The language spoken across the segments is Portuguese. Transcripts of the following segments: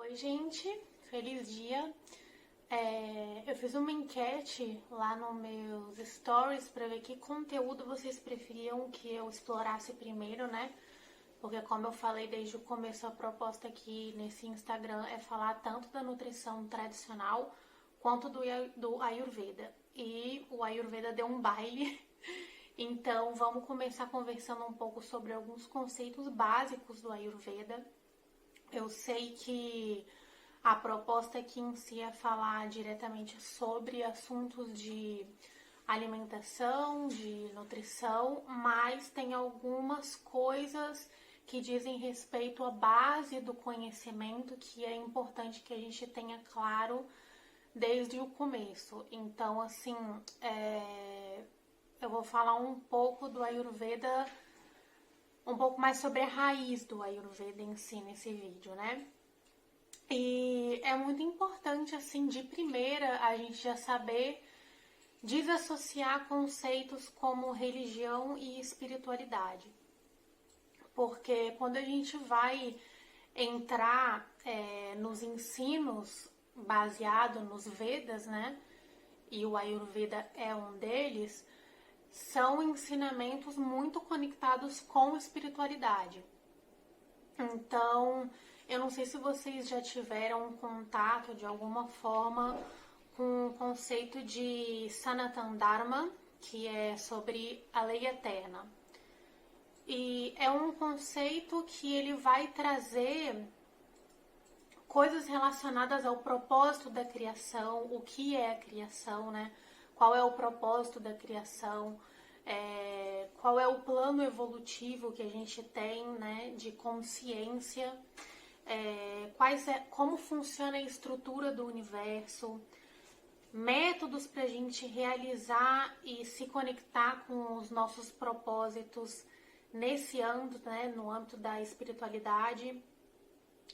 Oi, gente, feliz dia. Eu fiz uma enquete lá nos meus stories para ver que conteúdo vocês preferiam que eu explorasse primeiro, né? Porque, como eu falei desde o começo, a proposta aqui nesse Instagram é falar tanto da nutrição tradicional quanto do Ayurveda. E o Ayurveda deu um baile. Então, vamos começar conversando um pouco sobre alguns conceitos básicos do Ayurveda. Eu sei que a proposta aqui em si é falar diretamente sobre assuntos de alimentação, de nutrição, mas tem algumas coisas que dizem respeito à base do conhecimento que é importante que a gente tenha claro desde o começo. Então, assim, eu vou falar um pouco do Ayurveda, um pouco mais sobre a raiz do Ayurveda em si nesse vídeo, né? E é muito importante, assim, de primeira, a gente já saber desassociar conceitos como religião e espiritualidade. Porque quando a gente vai entrar nos ensinos baseado nos Vedas, né? E o Ayurveda é um deles, são ensinamentos muito conectados com espiritualidade. Então, eu não sei se vocês já tiveram contato de alguma forma com o conceito de Sanatan Dharma, que é sobre a lei eterna. E é um conceito que ele vai trazer coisas relacionadas ao propósito da criação, o que é a criação, né? Qual é o propósito da criação, qual é o plano evolutivo que a gente tem, né, de consciência, como funciona a estrutura do universo, métodos para a gente realizar e se conectar com os nossos propósitos nesse âmbito, né, no âmbito da espiritualidade.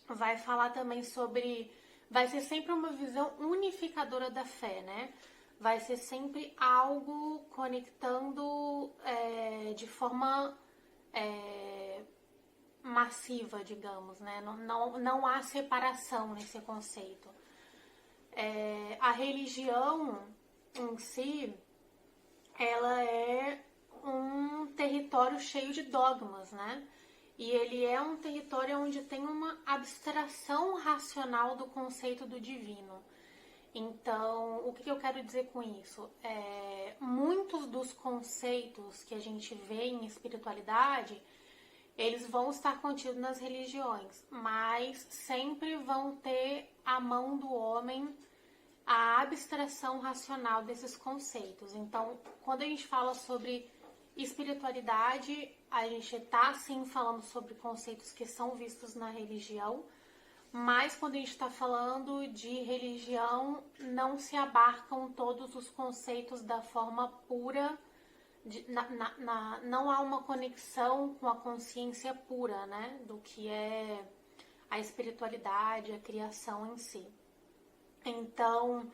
Vai falar também sobre, vai ser sempre uma visão unificadora da fé, né? Vai ser sempre algo conectando de forma massiva, digamos, né? Não há separação nesse conceito. A religião em si, ela é um território cheio de dogmas, né? E ele é um território onde tem uma abstração racional do conceito do divino. Então, o que eu quero dizer com isso? Muitos dos conceitos que a gente vê em espiritualidade, eles vão estar contidos nas religiões, mas sempre vão ter a mão do homem, a abstração racional desses conceitos. Então, quando a gente fala sobre espiritualidade, a gente está sim falando sobre conceitos que são vistos na religião, mas quando a gente está falando de religião, não se abarcam todos os conceitos da forma pura, não há uma conexão com a consciência pura, né, do que é a espiritualidade, a criação em si. Então,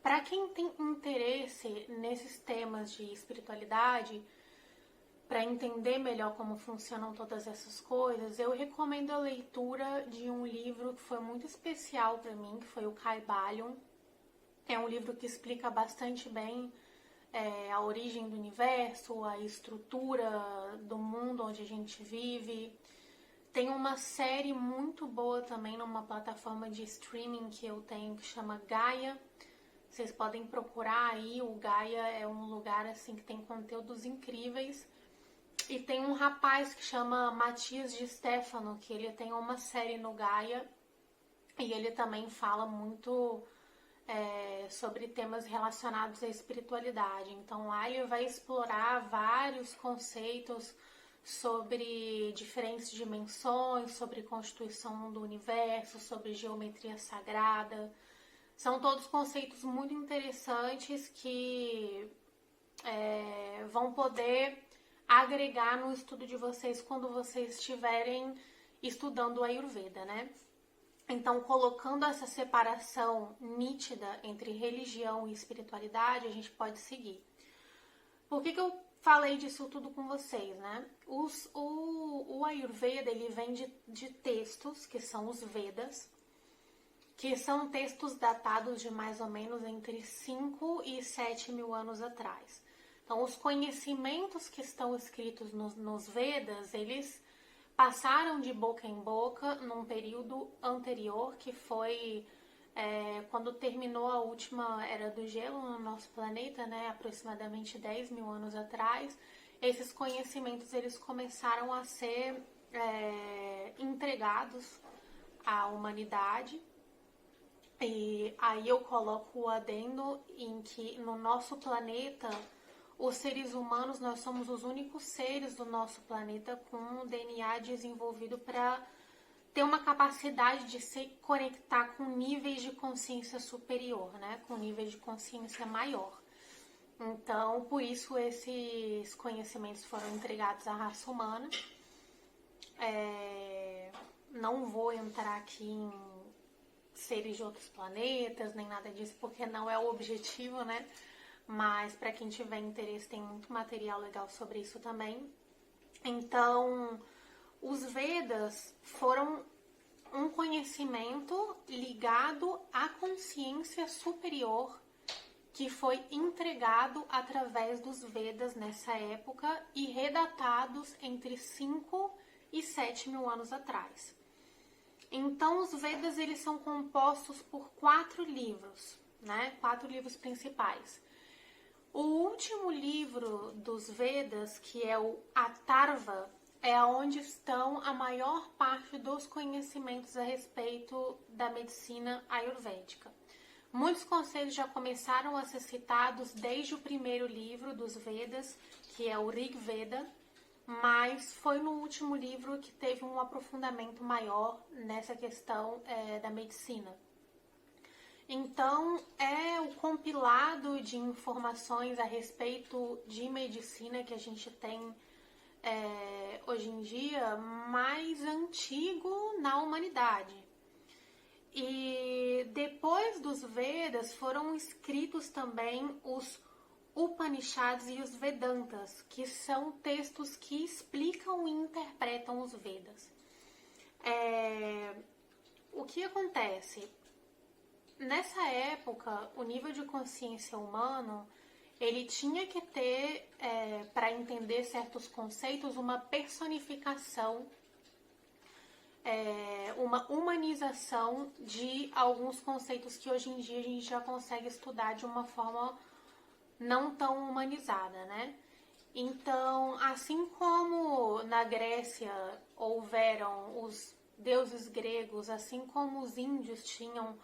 para quem tem interesse nesses temas de espiritualidade, para entender melhor como funcionam todas essas coisas, eu recomendo a leitura de um livro que foi muito especial para mim, que foi o Kybalion. É um livro que explica bastante bem a origem do universo, a estrutura do mundo onde a gente vive. Tem uma série muito boa também numa plataforma de streaming que eu tenho que chama Gaia. Vocês podem procurar aí, o Gaia é um lugar assim que tem conteúdos incríveis. E tem um rapaz que chama Matias de Stefano, que ele tem uma série no Gaia e ele também fala muito sobre temas relacionados à espiritualidade. Então lá ele vai explorar vários conceitos sobre diferentes dimensões, sobre constituição do universo, sobre geometria sagrada. São todos conceitos muito interessantes que vão poder agregar no estudo de vocês quando vocês estiverem estudando o Ayurveda, né? Então, colocando essa separação nítida entre religião e espiritualidade, a gente pode seguir. Por que eu falei disso tudo com vocês, né? O Ayurveda, ele vem de textos, que são os Vedas, que são textos datados de mais ou menos entre 5 e 7 mil anos atrás. Então, os conhecimentos que estão escritos nos Vedas, eles passaram de boca em boca num período anterior, que foi quando terminou a última era do gelo no nosso planeta, né, aproximadamente 10 mil anos atrás. Esses conhecimentos eles começaram a ser entregados à humanidade. E aí eu coloco o adendo em que no nosso planeta, os seres humanos, nós somos os únicos seres do nosso planeta com um DNA desenvolvido para ter uma capacidade de se conectar com níveis de consciência superior, né? Com níveis de consciência maior. Então, por isso esses conhecimentos foram entregados à raça humana. Não vou entrar aqui em seres de outros planetas, nem nada disso, porque não é o objetivo, né? Mas para quem tiver interesse, tem muito material legal sobre isso também. Então, os Vedas foram um conhecimento ligado à consciência superior que foi entregado através dos Vedas nessa época e redatados entre 5 e 7 mil anos atrás. Então, os Vedas eles são compostos por 4 livros, né? 4 livros principais. O último livro dos Vedas, que é o Atharva, é onde estão a maior parte dos conhecimentos a respeito da medicina ayurvédica. Muitos conceitos já começaram a ser citados desde o primeiro livro dos Vedas, que é o Rig Veda, mas foi no último livro que teve um aprofundamento maior nessa questão da medicina. Então, é o compilado de informações a respeito de medicina que a gente tem hoje em dia mais antigo na humanidade. E depois dos Vedas foram escritos também os Upanishads e os Vedantas, que são textos que explicam e interpretam os Vedas. O que acontece? Nessa época, o nível de consciência humano, ele tinha que ter, para entender certos conceitos, uma personificação, uma humanização de alguns conceitos que hoje em dia a gente já consegue estudar de uma forma não tão humanizada, né? Então, assim como na Grécia houveram os deuses gregos, assim como os índios tinham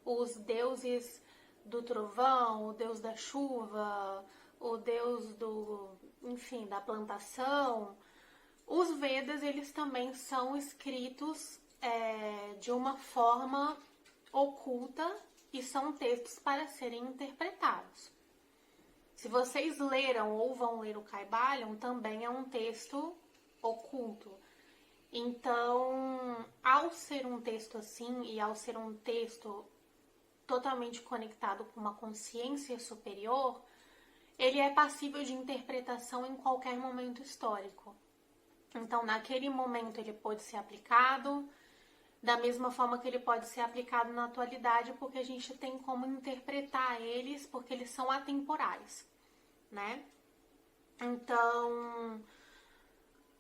os deuses do trovão, o deus da chuva, o deus da plantação, os Vedas eles também são escritos de uma forma oculta e são textos para serem interpretados. Se vocês leram ou vão ler o Kaivalya, também é um texto oculto. Então, ao ser um texto assim e ao ser um texto totalmente conectado com uma consciência superior, ele é passível de interpretação em qualquer momento histórico. Então, naquele momento ele pode ser aplicado, da mesma forma que ele pode ser aplicado na atualidade, porque a gente tem como interpretar eles, porque eles são atemporais, né? Então,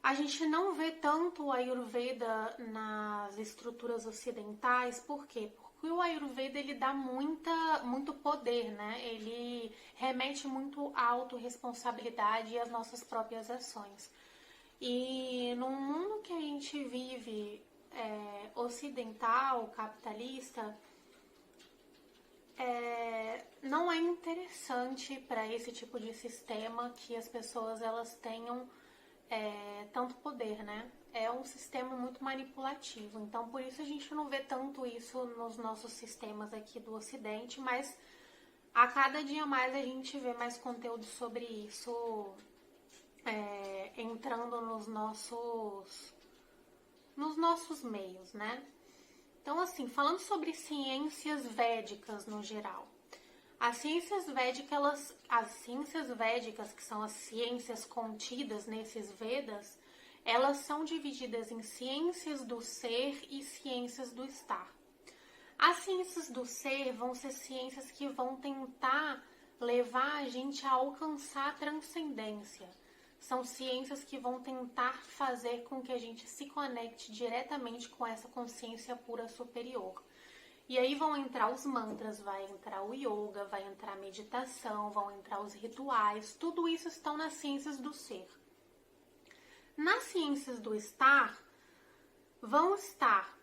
a gente não vê tanto o Ayurveda nas estruturas ocidentais, por quê? Porque o Ayurveda ele dá muito poder, né? Ele remete muito à autorresponsabilidade e às nossas próprias ações. E no mundo que a gente vive ocidental, capitalista, não é interessante para esse tipo de sistema que as pessoas elas tenham tanto poder, né? É um sistema muito manipulativo, então por isso a gente não vê tanto isso nos nossos sistemas aqui do Ocidente, mas a cada dia mais a gente vê mais conteúdo sobre isso entrando nos nossos meios, né? Então, assim, falando sobre ciências védicas no geral, as ciências védicas, que são as ciências contidas nesses Vedas, elas são divididas em ciências do ser e ciências do estar. As ciências do ser vão ser ciências que vão tentar levar a gente a alcançar a transcendência. São ciências que vão tentar fazer com que a gente se conecte diretamente com essa consciência pura superior. E aí vão entrar os mantras, vai entrar o yoga, vai entrar a meditação, vão entrar os rituais, tudo isso estão nas ciências do ser. Nas ciências do estar, vão estar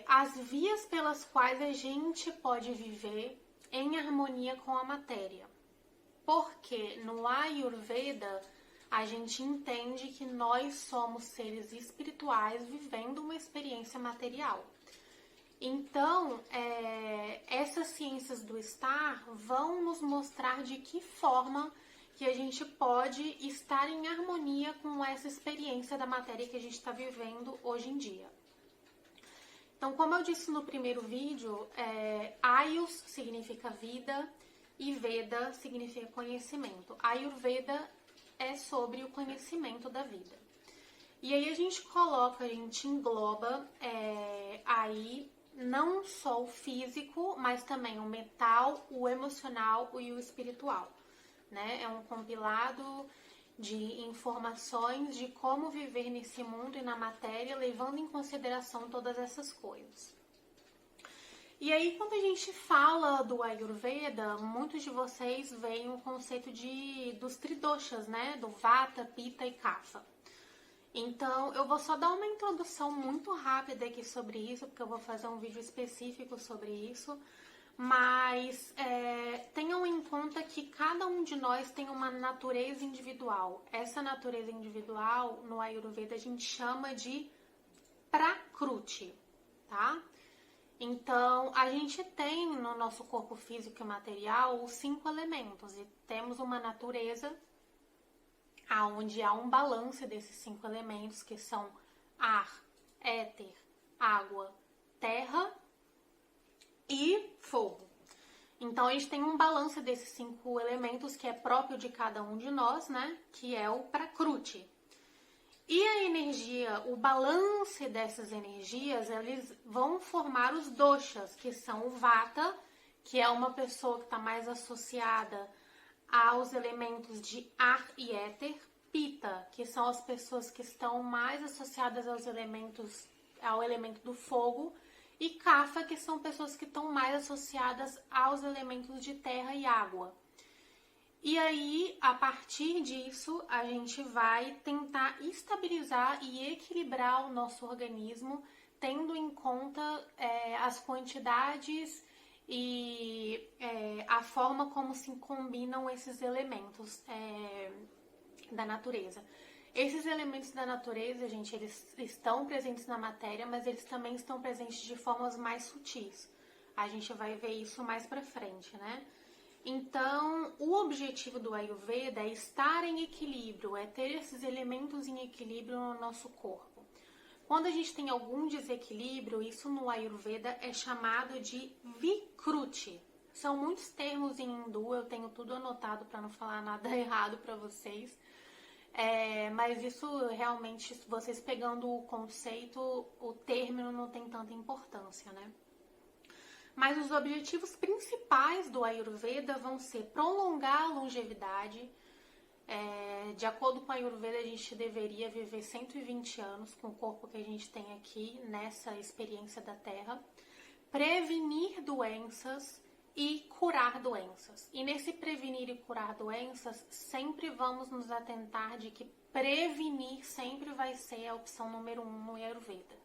as vias pelas quais a gente pode viver em harmonia com a matéria. Porque no Ayurveda, a gente entende que nós somos seres espirituais vivendo uma experiência material. Então, essas ciências do estar vão nos mostrar de que forma que a gente pode estar em harmonia com essa experiência da matéria que a gente está vivendo hoje em dia. Então, como eu disse no primeiro vídeo, Ayus significa vida e Veda significa conhecimento. Ayurveda é sobre o conhecimento da vida. E aí a gente engloba aí não só o físico, mas também o mental, o emocional e o espiritual, né? É um compilado de informações de como viver nesse mundo e na matéria, levando em consideração todas essas coisas. E aí, quando a gente fala do Ayurveda, muitos de vocês veem o conceito dos tridoshas, né? Do Vata, Pitta e Kapha. Então, eu vou só dar uma introdução muito rápida aqui sobre isso, porque eu vou fazer um vídeo específico sobre isso. Mas tenham em conta que cada um de nós tem uma natureza individual. Essa natureza individual, no Ayurveda, a gente chama de Prakruti, tá? Então, a gente tem no nosso corpo físico e material os 5 elementos e temos uma natureza onde há um balanço desses 5 elementos, que são ar, éter, água, terra e fogo. Então, a gente tem um balanço desses 5 elementos que é próprio de cada um de nós, né? Que é o Prakruti. E a energia, o balanço dessas energias, eles vão formar os doshas, que são o Vata, que é uma pessoa que está mais associada aos elementos de ar e éter. Pitta, que são as pessoas que estão mais associadas ao elemento do fogo. E Kapha, que são pessoas que estão mais associadas aos elementos de terra e água. E aí, a partir disso, a gente vai tentar estabilizar e equilibrar o nosso organismo, tendo em conta as quantidades e a forma como se combinam esses elementos da natureza. Esses elementos da natureza, gente, eles estão presentes na matéria, mas eles também estão presentes de formas mais sutis. A gente vai ver isso mais pra frente, né? Então, o objetivo do Ayurveda é estar em equilíbrio, é ter esses elementos em equilíbrio no nosso corpo. Quando a gente tem algum desequilíbrio, isso no Ayurveda é chamado de Vikruti. São muitos termos em hindu, eu tenho tudo anotado para não falar nada errado para vocês. Mas isso realmente, vocês pegando o conceito, o término não tem tanta importância, né? Mas os objetivos principais do Ayurveda vão ser prolongar a longevidade. De acordo com a Ayurveda, a gente deveria viver 120 anos com o corpo que a gente tem aqui nessa experiência da Terra. Prevenir doenças e curar doenças. E nesse prevenir e curar doenças, sempre vamos nos atentar de que prevenir sempre vai ser a opção número 1 no Ayurveda.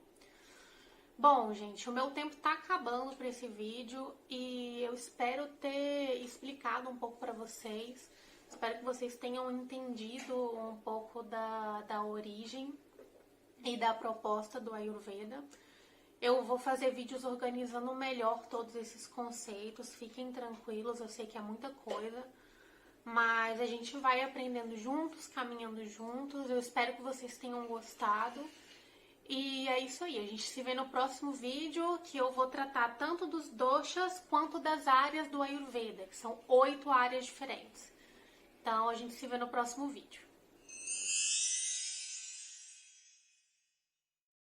Bom, gente, o meu tempo tá acabando para esse vídeo e eu espero ter explicado um pouco para vocês. Espero que vocês tenham entendido um pouco da origem e da proposta do Ayurveda. Eu vou fazer vídeos organizando melhor todos esses conceitos, fiquem tranquilos, eu sei que é muita coisa, mas a gente vai aprendendo juntos, caminhando juntos, eu espero que vocês tenham gostado. E é isso aí, a gente se vê no próximo vídeo, que eu vou tratar tanto dos doshas quanto das áreas do Ayurveda, que são 8 áreas diferentes. Então a gente se vê no próximo vídeo.